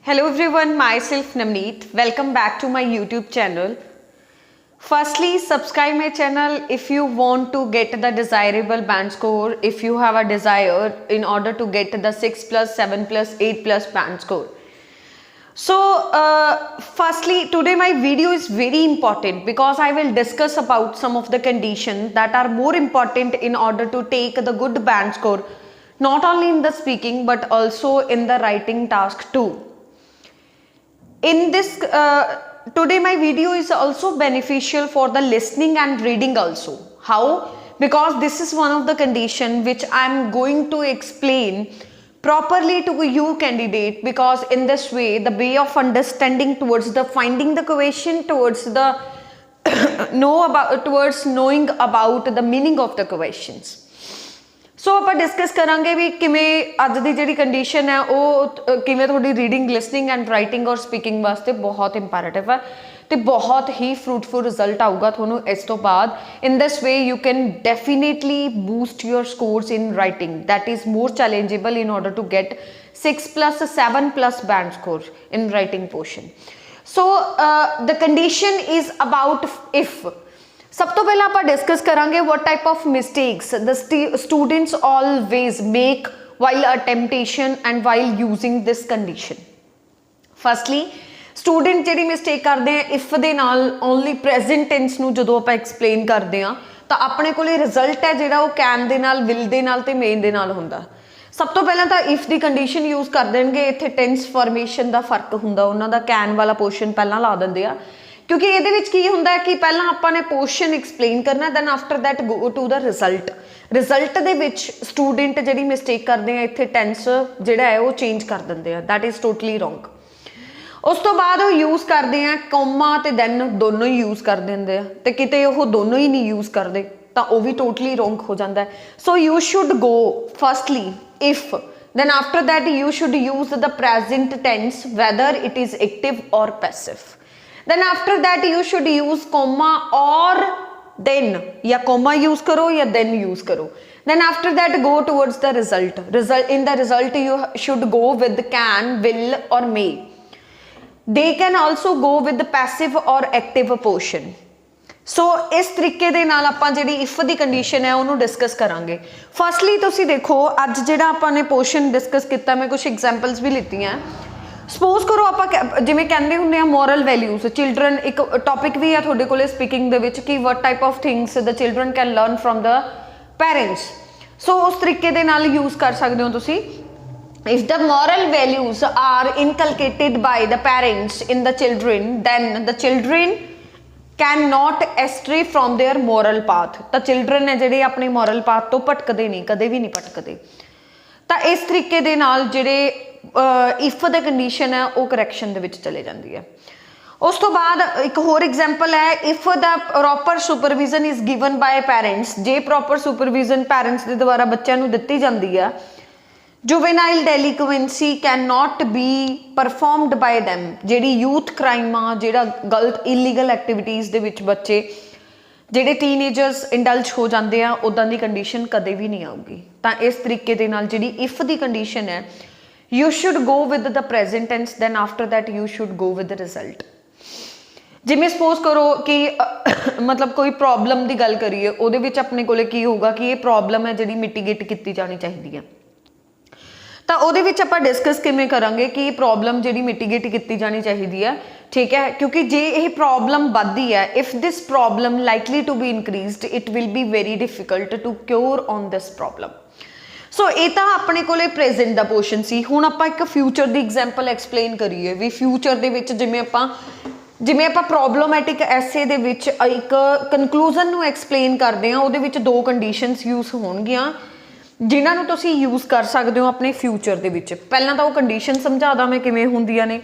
Hello everyone, myself Namneet. Welcome back to my YouTube channel. Firstly, subscribe my channel if you want to get the desirable band score, if you have a desire in order to get the 6 plus, 7 plus, 8 plus band score. So, firstly, today my video is very important because I will discuss about some of the conditions that are more important in order to take the good band score, not only in the speaking but also in the writing task too. In this today my video is also beneficial for the listening and reading also. How? Because this is one of the condition which I am going to explain properly to you candidate, because in this way the way of understanding towards the finding the question, towards the towards knowing about the meaning of the questions. सो आप discuss करांगे भी किमें अज की जी condition है वो किमें थोड़ी reading listening and writing और speaking वास्ते बहुत इंपैरेटिव है तो बहुत ही फ्रूटफुल रिजल्ट आऊगा थोनों इस तो बाद. In this way you can definitely boost your scores in writing that is more challengeable in order to get 6 plus 7 plus band score in writing portion. So the condition is about if. सब तो पहले आप discuss करांगे what type of mistakes the students always make while attemptation and while using this condition. Firstly student जिहड़ी mistake करते हैं if they नाल only present tense नूं जदों आपां एक्सप्लेन करते हैं तो अपने कोले रिजल्ट है जिहड़ा वो कैन दे नाल विल दे नाल ते मेन दे नाल हुंदा. सब तो पहले तो इफ दी कंडीशन यूज कर देंगे. इत्थे टेंस फॉर्मेशन का फर्क हुंदा, उन्हां दा कैन वाला पोर्शन पहला ला दिंदे आ क्योंकि ये की होंगे कि पहला आपने पोर्शन एक्सप्लेन करना then after that go to the result. Result के स्टूडेंट जी मिस्टेक करते हैं इतने टेंस जोड़ा है वो चेंज कर देंगे, दैट इज़ टोटली रोंग. उस तो बाद वो यूज़ करते हैं कॉमा तो दैन दोनों ही यूज़ कर देंगे तो किते वो दोनों ही नहीं यूज़ करते तो वह भी टोटली रोंग हो जाता है. So you should go firstly if, then after that you should use the present tense whether it is active or passive. Then after that you should use comma or then, या comma use करो या then use करो. Then after that go towards the result. In the result you should go with can, will or may. They can also go with the passive or active portion. सो इस तरीके दे नाल आपां जिहड़ी if the condition है उन्होंने discuss करांगे. Firstly तुसीं देखो अज जिहड़ा आपां ने पोर्शन डिस्कस किया, मैं कुछ एग्जाम्पल्स भी लित्तियां. सपोज करो आप जिवें कहंदे हुंदे आ मॉरल वैल्यूज चिल्ड्रन, एक टॉपिक भी है तुहाडे कोले स्पीकिंग दे विच कि what type of things the children can learn from the parents. So उस तरीके दे नाल यूज कर सकदे हो तुसीं. If the moral values are inculcated by the parents in the children, then the children can not astray from their moral path. तो children है जिहड़े अपने मॉरल पाथ तो भटकते नहीं, कदे भी नहीं भटकते. तो इस तरीके दे नाल जिहड़े इफ द कंडीशन है वो करैक्शन दे विच चले जाती है. उस तो बाद एक होर एग्जाम्पल है if the proper supervision is given by parents. जे प्रॉपर सुपरविजन पेरेंट्स के द्वारा बच्चों को दी जाती है, juvenile delinquency can not be performed by them. जिहड़ी यूथ क्राइम आ, जिहड़ा गलत इलीगल एक्टिविटीज़ दे विच बच्चे जिहड़े टीनेजर्स इंडल्ज हो जाते हैं उदां दी कंडीशन कदे भी नहीं आऊगी. तो इस तरीके दे नाल जिहड़ी इफ दी कंडीशन है you should go with the present tense, then after that you should go with the result. जिवें सपोज करो कि मतलब कोई प्रॉब्लम की गल करिए, उहदे विच अपने कोले की होगा कि ये प्रॉब्लम है जिहड़ी मिटीगेट की जानी चाहिए है. तो ਉਹਦੇ ਵਿੱਚ ਆਪਾਂ डिस्कस किमें करांगे कि प्रॉब्लम जी मिटीगेट की जानी चाहिए है. ठीक है, क्योंकि जे ये प्रॉब्लम बढ़ती है, if this problem likely to be increased it will be very difficult to cure on this problem. So ये तो अपने को प्रेजेंट का पोर्शन सी. हुण आपां एक फ्यूचर की एग्जाम्पल एक्सप्लेन करिए भी फ्यूचर के जिमें आप प्रॉब्लमैटिक ऐसे दे विच एक कनकलूजन नूं एक्सप्लेन करते हैं, उहदे विच दो कंडीशनस यूज होणगियां जिन्होंने तुसी यूज कर सकते हो अपने फ्यूचर के विच. पहला तो वो कंडीशन समझा दा मैं किवें हुंदियां ने.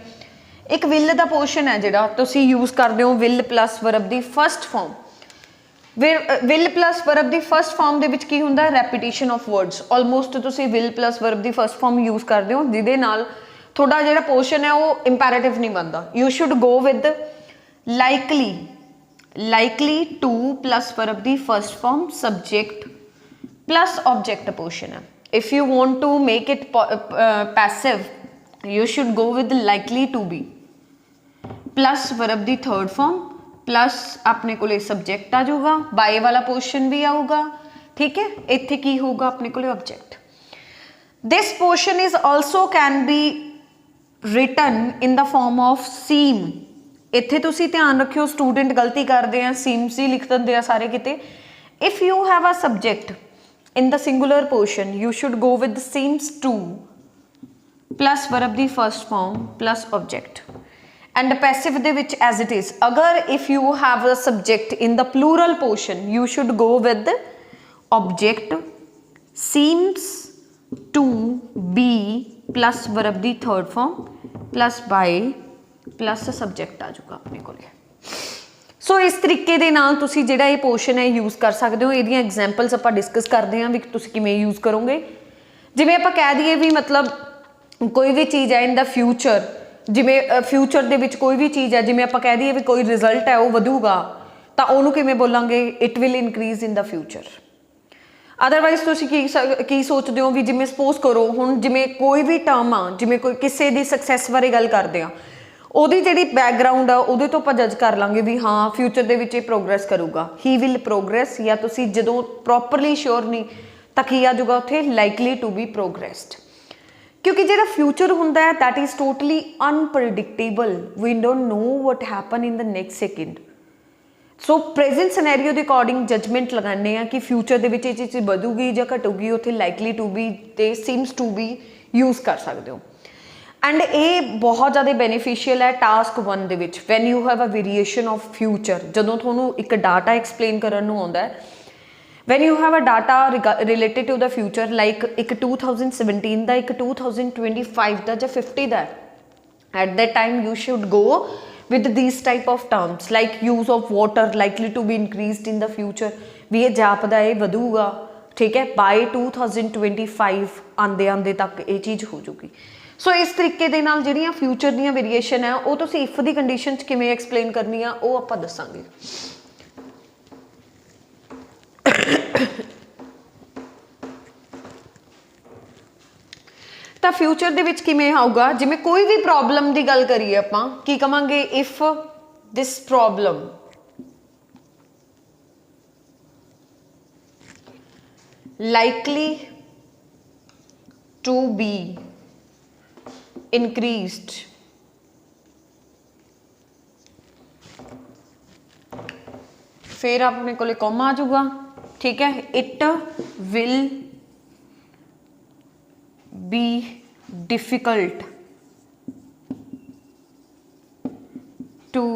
एक विल का पोर्शन है जिहड़ा तुसी यूज करते हो विल प्लस वर्ब की first form. Will plus verb की फस्ट फॉर्म दे विच की हुंदा रैपीटिशन ऑफ वर्ड्स. ऑलमोस्ट तुसी विल प्लस वर्ब की फस्ट फॉर्म यूज करते हो जिहदे नाल थोड़ा जिहड़ा पोर्शन है वो इंपैरेटिव नहीं बनता. You should go with likely to plus verb की first form subject plus object portion. If you want to make it passive you should go with likely to be plus verb दी third form plus अपने को subject आ जाऊगा by वाला portion भी आऊगा ठीक है इत्थे की होगा अपने को object this portion is also can be written in the form of seem इत्थे तुसी ध्यान रखियो स्टूडेंट गलती करते हैं सीम्स ही लिख दिंदे आ सारे किते if you have a subject in the singular portion you should go with seems to plus verb the first form plus object and passive de which as it is agar if you have a subject in the plural portion you should go with the object seems to be plus verb the third form plus by plus subject आ जाऊगा अपने को सो इस तरीके दे नाल तुसी जिहड़ा ये portion है यूज़ कर सकते हो इहदियां एग्जाम्पल्स आपां डिस्कस करते हैं भी तुसी किवें यूज़ करोगे जिवें आपां कह दईए भी मतलब कोई भी चीज़ है इन द फ्यूचर जिवें फ्यूचर दे विच कोई भी चीज़ है जिवें आपां कह दईए भी कोई रिजल्ट है वो वधूगा तां ओनू किवें बोलांगे it will increase in the future otherwise तुसी की सोचते हो भी जिवें सपोज करो हुण जिवें कोई भी टर्म आ जिवें कोई किसी दी सक्सैस बारे गल करते हैं ਉਹਦੀ ਜਿਹੜੀ बैकग्राउंड ਆ ਉਹਦੇ ਤੋਂ ਆਪਾਂ ਜੱਜ ਕਰ ਲਾਂਗੇ ਵੀ ਹਾਂ ਫਿਊਚਰ ਦੇ ਵਿੱਚ ਇਹ ਪ੍ਰੋਗਰੈਸ ਕਰੂਗਾ ਹੀ ਵਿਲ ਪ੍ਰੋਗਰੈਸ ਜਾਂ ਤੁਸੀਂ ਜਦੋਂ ਪ੍ਰੋਪਰਲੀ ਸ਼ੋਰ ਨਹੀਂ ਤਾਂ ਕੀ ਆ ਜਾਊਗਾ ਉੱਥੇ ਲਾਈਕਲੀ ਟੂ ਬੀ ਪ੍ਰੋਗਰੈਸਡ ਕਿਉਂਕਿ ਜਿਹੜਾ ਫਿਊਚਰ ਹੁੰਦਾ ਹੈ that is totally unpredictable we don't know what happen in the next second so present scenario ਦੇ ਅਕੋਰਡਿੰਗ ਜਜਮੈਂਟ ਲਗਾਉਂਦੇ ਆ ਕਿ ਫਿਊਚਰ ਦੇ ਵਿੱਚ ਇਹ ਚੀਜ਼ ਵਧੂਗੀ ਜਾਂ ਘਟੂਗੀ ਉੱਥੇ ਲਾਈਕਲੀ ਟੂ ਬੀ ਤੇ ਸੀਮਸ ਟੂ ਬੀ ਯੂਜ਼ ਕਰ ਸਕਦੇ ਹੋ एंड ये बहुत ज़्यादा बेनीफिशियल है टास्क 1 दे विच when you have a variation of future जदों थोनू एक डाटा एक्सप्लेन करन नूं आउंदा है when you have a data related to the future like एक 2017 का एक 2025 का या 50 का at that time you should go with this type of terms like use of water likely to be increased in the future भी ये जापदा ये वधूगा ठीक है बाय 2025 आंदे आंदे तक ये चीज़ हो जूगी सो इस तरीके दे नाल जिहड़ियां फ्यूचर दीयां वेरीएशन है वो तुसीं इफ दी कंडीशन च किवें एक्सप्लेन करनी आ वो आपां दस्सांगे ਤਾਂ ਫਿਊਚਰ ਦੇ ਵਿੱਚ ਕਿਵੇਂ ਆਊਗਾ ਜਿਵੇਂ ਕੋਈ ਵੀ ਪ੍ਰੋਬਲਮ ਦੀ ਗੱਲ ਕਰੀਏ ਆਪਾਂ ਕੀ ਕਵਾਂਗੇ if this problem likely to be increased फिर अपने को कॉमा आ जाऊगा ठीक है it will be difficult to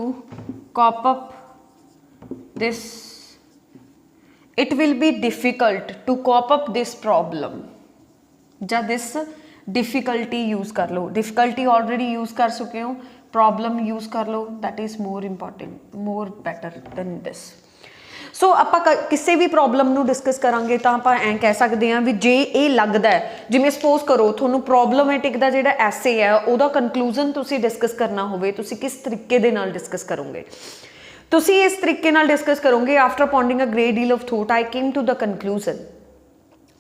cope up this it will be difficult to cope up this problem या this difficulty use कर लो difficulty already use कर चुके हो problem use कर लो that is more important more better than this सो ਆਪਾਂ ਕਿਸੇ ਵੀ problem ਨੂੰ discuss ਕਰਾਂਗੇ ਤਾਂ ਆਪਾਂ ਐਂ ਕਹਿ ਸਕਦੇ ਹਾਂ ਵੀ ਜੇ ਇਹ ਲੱਗਦਾ ਹੈ ਜਿਵੇਂ ਸਪੋਜ਼ ਕਰੋ ਤੁਹਾਨੂੰ ਪ੍ਰੋਬਲਮੈਟਿਕ ਦਾ ਜਿਹੜਾ ਐਸੇ ਹੈ ਉਹਦਾ ਕਨਕਲੂਜਨ ਤੁਸੀਂ ਡਿਸਕਸ ਕਰਨਾ ਹੋਵੇ ਤੁਸੀਂ ਕਿਸ ਤਰੀਕੇ ਦੇ ਨਾਲ ਡਿਸਕਸ ਕਰੋਗੇ तुसी इस तरीके नाल डिस्कस करोगे after pondering a great deal of thought I came to the conclusion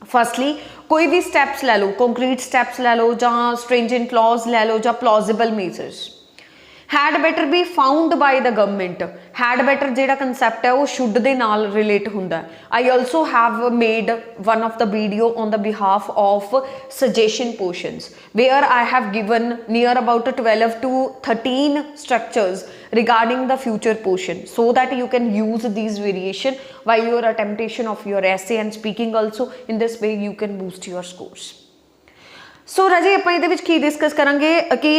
firstly कोई भी स्टैप्स ले लो कंक्रीट स्टैप्स ले लो जां स्ट्रिंजेंट लॉज ले लो जां plausible measures had better be found by the government had better जेड़ा कंसैप्ट है वो शुड दे नाल रिलेट हुंदा I also have made one of the video on the behalf of suggestion portions where I have given near about 12 to 13 structures regarding the future portion so that you can use these variation while your attemptation of your essay and speaking also in this way you can boost your scores so राजे आप ये की discuss करांगे कि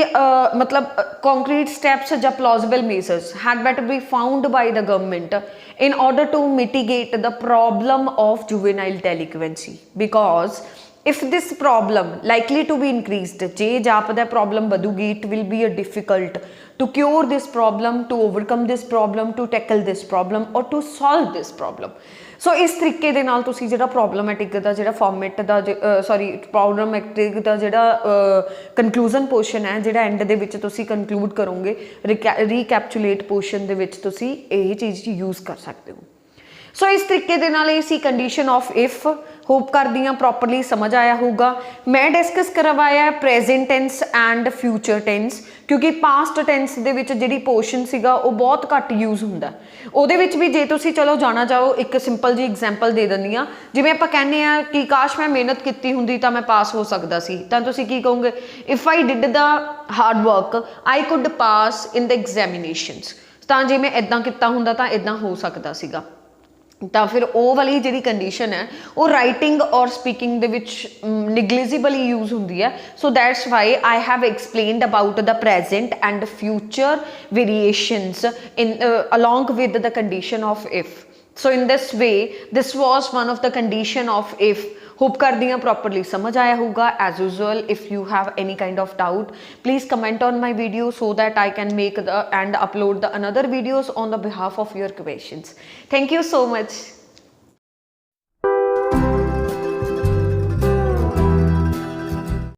मतलब concrete steps या plausible measures had better be found by the government in order to mitigate the problem of juvenile delinquency because if this problem likely to be increased जे जापदा प्रॉब्लम वधूगी it will be a difficult to cure this problem to overcome this problem to tackle this problem और to solve this problem so इस तरीके दे नाल तुसी जिहड़ा प्रॉब्लमैटिक दा जिहड़ा फॉर्मेट दा सॉरी प्रॉब्लमैटिक दा जिहड़ा कंक्लूजन पोर्शन है जिहड़ा एंड दे विच तुसी कंक्लूड करोगे रिकैप्चुलेट पोर्शन दे विच तुसी यही चीज़ यूज़ कर सकते हो सो इस तरीके दे नाल सी कंडीशन ऑफ इफ होप करदी हां प्रॉपरली समझ आया होगा। मैं डिस्कस करवाया present tense and future tense, क्योंकि पास्ट टेंस दे विच जिहड़ी पोर्शन सीगा वो बहुत घट यूज़ हुंदा। ਉਹਦੇ ਵਿੱਚ भी जे तुसीं चलो जाना चाहो एक सिंपल जी एग्जाम्पल दे दिंदी हाँ, जिवें आपां कहने आ कि काश मैं मेहनत कीती हुंदी तां मैं पास हो सकदा सी, तां तुसीं की कहोगे if I did the hard work I could pass in the examinations. तां जे मैं इदां कीता हुंदा तां इदां हो सकदा सीगा। ਤਾਂ ਫਿਰ ਉਹ ਵਾਲੀ ਜਿਹੜੀ ਕੰਡੀਸ਼ਨ ਹੈ ਉਹ ਰਾਈਟਿੰਗ ਔਰ ਸਪੀਕਿੰਗ ਦੇ ਵਿੱਚ ਨਿਗਲੀਜੀਬਲੀ ਯੂਜ਼ ਹੁੰਦੀ ਹੈ। So that's why I have explained about the present and future variations in along with the condition of if. So in this way this was one of the condition of if. Hope करती हैं properly समझ आया होगा। As usual if you have any kind of doubt please comment on my video so that I can make the and upload the another videos on the behalf of your questions. Thank you so much.